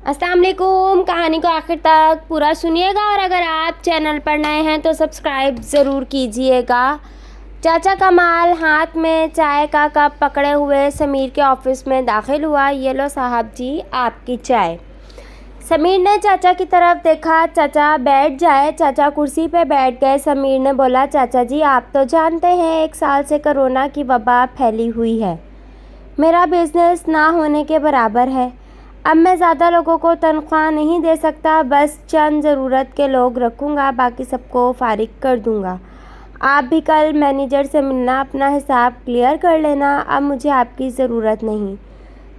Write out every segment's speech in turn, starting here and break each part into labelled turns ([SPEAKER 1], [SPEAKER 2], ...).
[SPEAKER 1] अस्सलाम वालेकुम। कहानी को आखिर तक पूरा सुनिएगा और अगर आप चैनल पर नए हैं तो सब्सक्राइब ज़रूर कीजिएगा। चाचा कमाल हाथ में चाय का कप पकड़े हुए समीर के ऑफिस में दाखिल हुआ। ये लो साहब जी आपकी चाय। समीर ने चाचा की तरफ देखा। चाचा बैठ जाए। चाचा कुर्सी पे बैठ गए। समीर ने बोला, चाचा जी आप तो जानते हैं 1 साल से कोरोना की वबा फैली हुई है। मेरा बिजनेस ना होने के बराबर है। अब मैं ज़्यादा लोगों को तनख्वाह नहीं दे सकता, बस चंद ज़रूरत के लोग रखूँगा, बाकी सबको फारिग कर दूँगा। आप भी कल मैनेजर से मिलना, अपना हिसाब क्लियर कर लेना। अब मुझे आपकी ज़रूरत नहीं।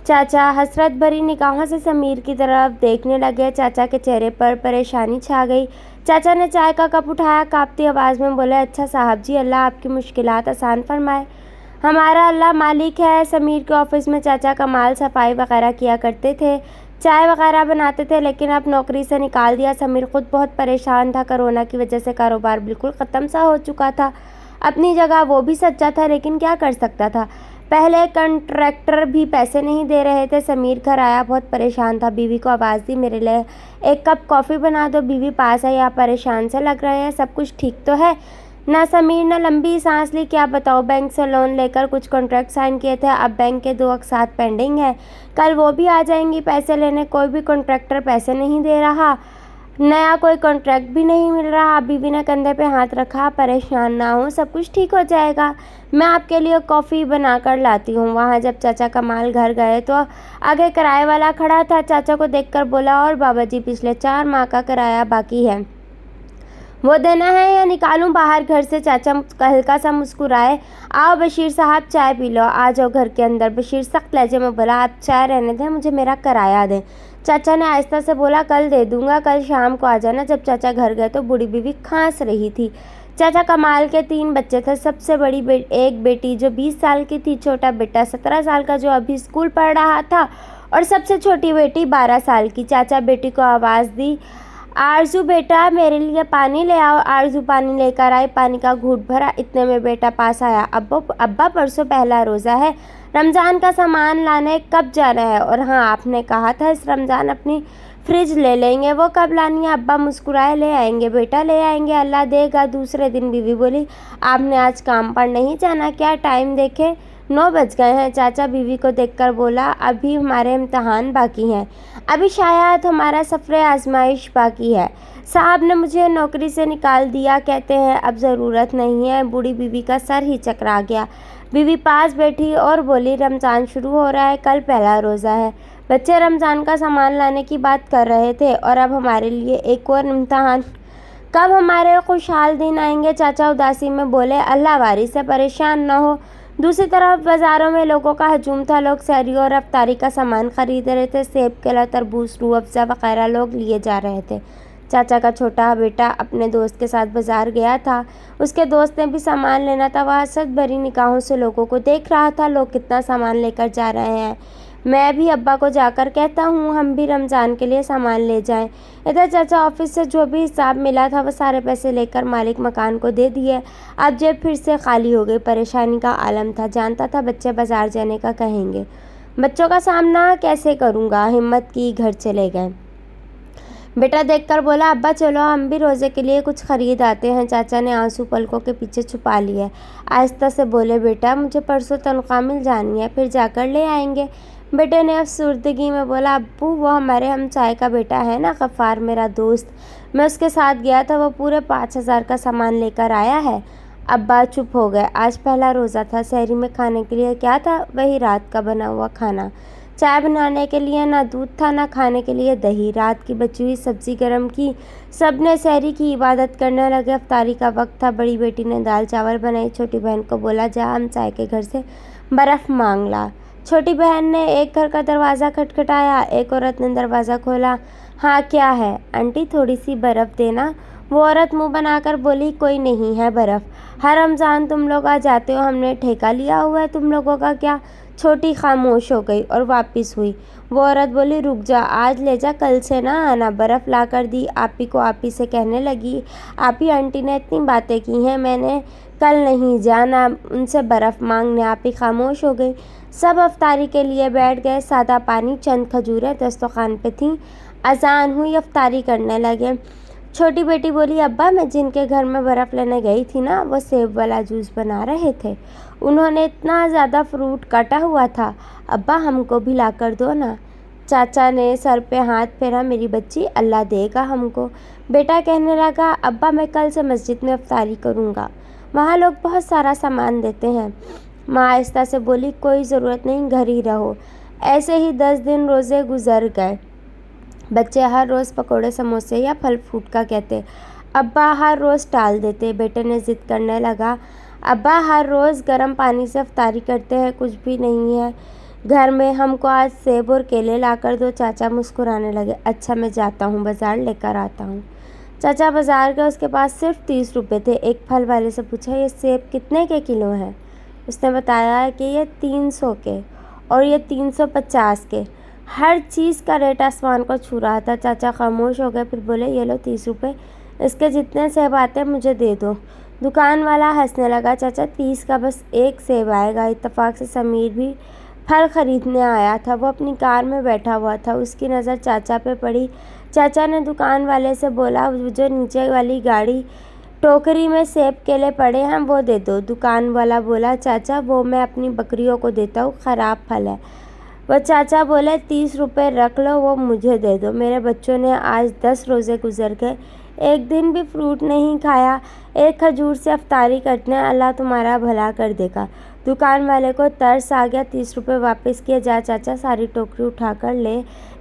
[SPEAKER 1] चाचा हसरत भरी निगाहों से समीर की तरफ देखने लगे। चाचा के चेहरे पर परेशानी छा गई। चाचा ने चाय का कप उठाया, कांपती आवाज़ में बोले, अच्छा साहब जी, अल्लाह आपकी मुश्किलात आसान फरमाए। हमारा अल्लाह मालिक है। समीर के ऑफिस में चाचा कमाल सफाई वगैरह किया करते थे, चाय वगैरह बनाते थे, लेकिन अब नौकरी से निकाल दिया। समीर खुद बहुत परेशान था। कोरोना की वजह से कारोबार बिल्कुल ख़त्म सा हो चुका था। अपनी जगह वो भी सच्चा था, लेकिन क्या कर सकता था। पहले कंट्रैक्टर भी पैसे नहीं दे रहे थे। समीर घर आया, बहुत परेशान था। बीवी को आवाज़ दी, मेरे लिए 1 कप कॉफ़ी बना दो। बीवी पास आई, आप परेशान से लग रहे हैं, सब कुछ ठीक तो है ना। समीर ने लंबी सांस ली, क्या बताओ, बैंक से लोन लेकर कुछ कॉन्ट्रैक्ट साइन किए थे, अब बैंक के 2 अक़सात पेंडिंग है, कल वो भी आ जाएंगी पैसे लेने। कोई भी कॉन्ट्रैक्टर पैसे नहीं दे रहा, नया कोई कॉन्ट्रैक्ट भी नहीं मिल रहा। बीवी ने कंधे पे हाथ रखा, परेशान ना हो, सब कुछ ठीक हो जाएगा, मैं आपके लिए कॉफ़ी बना कर लाती हूँ। वहाँ जब चाचा कमाल घर गए तो आगे किराए वाला खड़ा था। चाचा को देखकर बोला, और बाबा जी, पिछले 4 माह का किराया बाकी है, वो देना है या निकालूं बाहर घर से। चाचा हल्का सा मुस्कुराए, आओ बशीर साहब चाय पी लो, आ जाओ घर के अंदर। बशीर सख्त लहजे में बोला, आप चाय रहने दें, मुझे मेरा किराया दें। चाचा ने आहिस्ता से बोला, कल दे दूंगा, कल शाम को आ जाना। जब चाचा घर गए तो बूढ़ी बीवी खांस रही थी। चाचा कमाल के 3 बच्चे थे। सबसे बड़ी एक बेटी जो 20 साल की थी, छोटा बेटा 17 साल का जो अभी स्कूल पढ़ रहा था, और सबसे छोटी बेटी 12 साल की। चाचा बेटी को आवाज़ दी, आरजू बेटा मेरे लिए पानी ले आओ। आरजू पानी लेकर आई, पानी का घूंट भरा, इतने में बेटा पास आया, अब्बा परसों पहला रोज़ा है, रमज़ान का सामान लाने कब जाना है। और हाँ, आपने कहा था इस रमज़ान अपनी फ्रिज ले लेंगे, वो कब लानी है। अब्बा मुस्कुराए, ले आएंगे बेटा, ले आएंगे, अल्लाह देगा। दूसरे दिन बीवी बोली, आपने आज काम पर नहीं जाना क्या, टाइम देखे 9 बज गए हैं। चाचा बीवी को देखकर बोला, अभी हमारे इम्तहान बाकी हैं, अभी शायद हमारा सफ़र आजमाइश बाकी है। साहब ने मुझे नौकरी से निकाल दिया, कहते हैं अब ज़रूरत नहीं है। बूढ़ी बीवी का सर ही चकरा गया। बीवी पास बैठी और बोली, रमज़ान शुरू हो रहा है, कल पहला रोज़ा है, बच्चे रमज़ान का सामान लाने की बात कर रहे थे, और अब हमारे लिए एक और इम्तहान, कब हमारे खुशहाल दिन आएंगे। चाचा उदासी में बोले, अल्लाह वारी से परेशान न हो। दूसरी तरफ बाज़ारों में लोगों का हजूम था। लोग सहरी और अफ्तारी का सामान खरीद रहे थे। सेब, केला, तरबूज, रूह अफ़ज़ा वगैरह लोग लिए जा रहे थे। चाचा का छोटा बेटा अपने दोस्त के साथ बाज़ार गया था। उसके दोस्त ने भी सामान लेना था। वह हसरत भरी निगाहों से लोगों को देख रहा था। लोग कितना सामान लेकर जा रहे हैं, मैं भी अब्बा को जाकर कहता हूँ हम भी रमज़ान के लिए सामान ले जाएं। इधर चाचा ऑफिस से जो भी हिसाब मिला था वो सारे पैसे लेकर मालिक मकान को दे दिए। अब जेब फिर से खाली हो गई। परेशानी का आलम था। जानता था बच्चे बाज़ार जाने का कहेंगे, बच्चों का सामना कैसे करूँगा। हिम्मत की, घर चले गए। बेटा देखकर बोला, अब्बा चलो हम भी रोज़े के लिए कुछ ख़रीद आते हैं। चाचा ने आंसू पलकों के पीछे छुपा लिए। आहिस्ता से बोले, बेटा मुझे परसों तनख्वाह मिल जानी है, फिर जाकर ले आएंगे। बेटे ने अफसुर्दगी में बोला, अब्बू वो हमारे हमसाए का बेटा है ना, गफ़ार मेरा दोस्त, मैं उसके साथ गया था, वो पूरे 5,000 का सामान लेकर आया है। अब्बा चुप हो गए। आज पहला रोज़ा था। सहरी में खाने के लिए क्या था, वही रात का बना हुआ खाना। चाय बनाने के लिए ना दूध था, ना खाने के लिए दही। रात की बची हुई सब्ज़ी गर्म की। सब ने सहरी की इबादत करने लगे। अफ्तारी का वक्त था। बड़ी बेटी ने दाल चावल बनाई। छोटी बहन को बोला, जा हम चाय के घर से बर्फ़ मांग ला। छोटी बहन ने एक घर का दरवाज़ा खटखटाया। एक औरत ने दरवाज़ा खोला। हाँ क्या है आंटी, थोड़ी सी बर्फ़ देना। वो औरत मुंह बनाकर बोली, कोई नहीं है बर्फ़, हर रमज़ान तुम लोग आ जाते हो, हमने ठेका लिया हुआ है तुम लोगों का क्या। छोटी खामोश हो गई और वापस हुई। वो औरत बोली, रुक जा, आज ले जा, कल से ना आना। बर्फ़ ला कर दी। आपी को आपी से कहने लगी, आपी आंटी ने इतनी बातें की हैं, मैंने کل نہیں جانا ان سے برف مانگنے۔ آپ ہی خاموش ہو گئی۔ سب افطاری کے لیے بیٹھ گئے۔ سادہ پانی، چند کھجوریں دسترخوان پہ تھیں۔ اذان ہوئی، افطاری کرنے لگے۔ چھوٹی بیٹی بولی، ابا میں جن کے گھر میں برف لینے گئی تھی نا، وہ سیب والا جوس بنا رہے تھے۔ انہوں نے اتنا زیادہ فروٹ کاٹا ہوا تھا، ابا ہم کو بھی لا کر دو نا۔ چاچا نے سر پہ ہاتھ پھیرا، میری بچی اللہ دے گا ہم کو۔ بیٹا کہنے لگا، ابا میں کل سے مسجد میں افطاری کروں گا، وہاں لوگ بہت سارا سامان دیتے ہیں۔ ماں آہستہ سے بولی، کوئی ضرورت نہیں، گھر ہی رہو۔ ایسے ہی 10 دن روزے گزر گئے۔ بچے ہر روز پکوڑے، سموسے یا پھل فروٹ کا کہتے، ابا ہر روز ٹال دیتے۔ بیٹے نے ضد کرنے لگا، ابا ہر روز گرم پانی سے افطاری کرتے ہیں، کچھ بھی نہیں ہے گھر میں، ہم کو آج سیب اور کیلے لا کر دو۔ چاچا مسکرانے لگے، اچھا میں جاتا ہوں، بازار لے کر آتا ہوں۔ چاچا بازار گئے، اس کے پاس صرف 30 روپے تھے۔ ایک پھل والے سے پوچھا، یہ سیب کتنے کے کلو ہیں؟ اس نے بتایا کہ یہ 300 کے اور یہ 350 کے۔ ہر چیز کا ریٹ آسمان کو چھو رہا تھا۔ چاچا خاموش ہو گئے، پھر بولے، یہ لو 30 روپے، اس کے جتنے سیب آتے ہیں مجھے دے دو۔ دکان والا ہنسنے لگا، چاچا 30 کا بس ایک سیب آئے گا۔ اتفاق سے سمیر بھی پھل خریدنے آیا تھا، وہ اپنی کار میں بیٹھا ہوا تھا۔ اس کی نظر چاچا پہ پڑی۔ چاچا نے دکان والے سے بولا، جو نیچے والی گاڑی ٹوکری میں سیب کیلے پڑے ہیں وہ دے دو۔ دکان والا بولا، چاچا وہ میں اپنی بکریوں کو دیتا ہوں، خراب پھل ہے۔ وہ چاچا بولے، 30 روپے رکھ لو، وہ مجھے دے دو، میرے بچوں نے آج 10 روزے گزر گئے، ایک دن بھی فروٹ نہیں کھایا، ایک کھجور سے افطاری کرتے ہیں، اللہ تمہارا بھلا کر دے گا۔ دکان والے کو ترس آ گیا، 30 روپے واپس کیے۔ جا چاچا، ساری ٹوکری اٹھا کر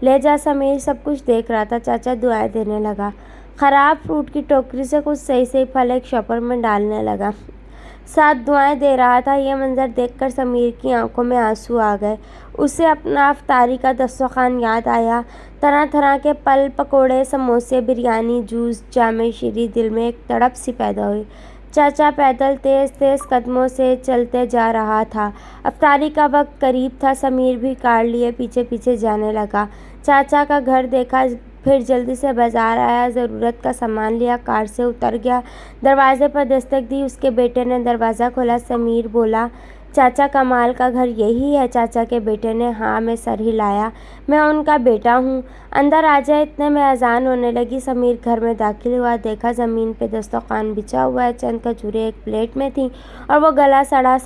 [SPEAKER 1] لے جا۔ سمیر سب کچھ دیکھ رہا تھا۔ چاچا دعائیں دینے لگا، خراب فروٹ کی ٹوکری سے کچھ صحیح پھل ایک شاپر میں ڈالنے لگا، ساتھ دعائیں دے رہا تھا۔ یہ منظر دیکھ کر سمیر کی آنکھوں میں آنسو آ گئے۔ اسے اپنا افطاری کا دسترخوان یاد آیا، طرح طرح کے پھل، پکوڑے، سموسے، بریانی، جوس، جامع شیریں۔ دل میں ایک تڑپ سی پیدا ہوئی۔ چاچا پیدل تیز تیز قدموں سے چلتے جا رہا تھا۔ افطاری کا وقت قریب تھا۔ سمیر بھی کار لیے پیچھے پیچھے جانے لگا۔ چاچا کا گھر دیکھا، پھر جلدی سے بازار آیا، ضرورت کا سامان لیا، کار سے اتر گیا، دروازے پر دستک دی۔ اس کے بیٹے نے دروازہ کھولا۔ سمیر بولا، چاچا کمال کا گھر یہی ہے؟ چاچا کے بیٹے نے ہاں میں سر ہلایا، میں ان کا بیٹا ہوں، اندر آ جائے۔ اتنے میں اذان ہونے لگی۔ سمیر گھر میں داخل ہوا، دیکھا زمین پہ دسترخوان بچھا ہوا ہے، چند کھجوریں ایک پلیٹ میں تھیں اور وہ گلا سڑا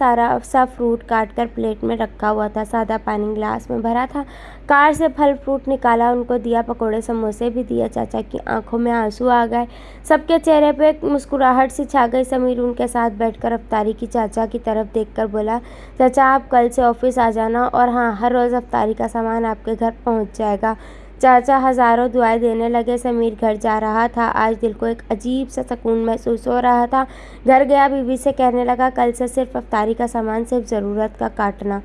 [SPEAKER 1] سا فروٹ کاٹ کر پلیٹ میں رکھا ہوا تھا۔ سادہ پانی گلاس میں بھرا تھا۔ کار سے پھل فروٹ نکالا، ان کو دیا، پکوڑے سموسے بھی دیا۔ چاچا کی آنکھوں میں آنسو آ گئے، سب کے چہرے پہ ایک مسکراہٹ سی چھا گئی۔ سمیر ان کے ساتھ بیٹھ کر افطاری کی۔ چاچا کی طرف دیکھ کر بولا، چاچا آپ کل سے آفس آ جانا، اور ہاں ہر روز افطاری کا سامان آپ کے گھر پہنچ جائے گا۔ چاچا ہزاروں دعائیں دینے لگے۔ سمیر گھر جا رہا تھا، آج دل کو ایک عجیب سا سکون محسوس ہو رہا تھا۔ گھر گیا، بیوی سے کہنے لگا، کل سے صرف افطاری کا سامان، صرف ضرورت کا کاٹنا۔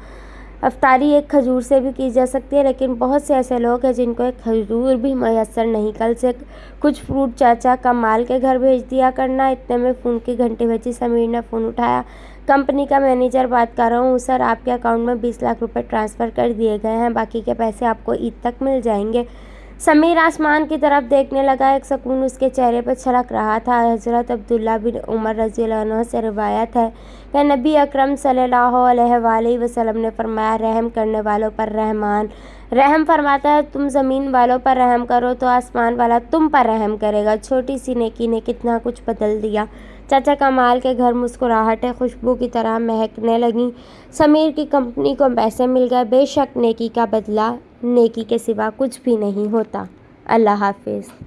[SPEAKER 1] افطاری ایک کھجور سے بھی کی جا سکتی ہے، لیکن بہت سے ایسے لوگ ہیں جن کو ایک کھجور بھی میسر نہیں۔ کل سے کچھ فروٹ چاچا کمال کے گھر بھیج دیا کرنا۔ اتنے میں فون کی گھنٹی بجی۔ سمیر نے فون اٹھایا، کمپنی کا مینیجر بات کر رہا ہوں سر، آپ کے اکاؤنٹ میں 20 لاکھ روپے ٹرانسفر کر دیے گئے ہیں، باقی کے پیسے آپ کو عید تک مل جائیں گے۔ سمیر آسمان کی طرف دیکھنے لگا، ایک سکون اس کے چہرے پر چھلک رہا تھا۔ حضرت عبداللہ بن عمر رضی اللہ عنہ سے روایت ہے کہ نبی اکرم صلی اللہ علیہ وآلہ وسلم نے فرمایا، رحم کرنے والوں پر رحمان رحم فرماتا ہے، تم زمین والوں پر رحم کرو تو آسمان والا تم پر رحم کرے گا۔ چھوٹی سی نیکی نے کتنا کچھ بدل دیا۔ چاچا کمال کے گھر مسکراہٹیں خوشبو کی طرح مہکنے لگیں۔ سمیر کی کمپنی کو پیسے مل گئے۔ بے شک نیکی کا بدلہ نیکی کے سوا کچھ بھی نہیں ہوتا۔ اللہ حافظ۔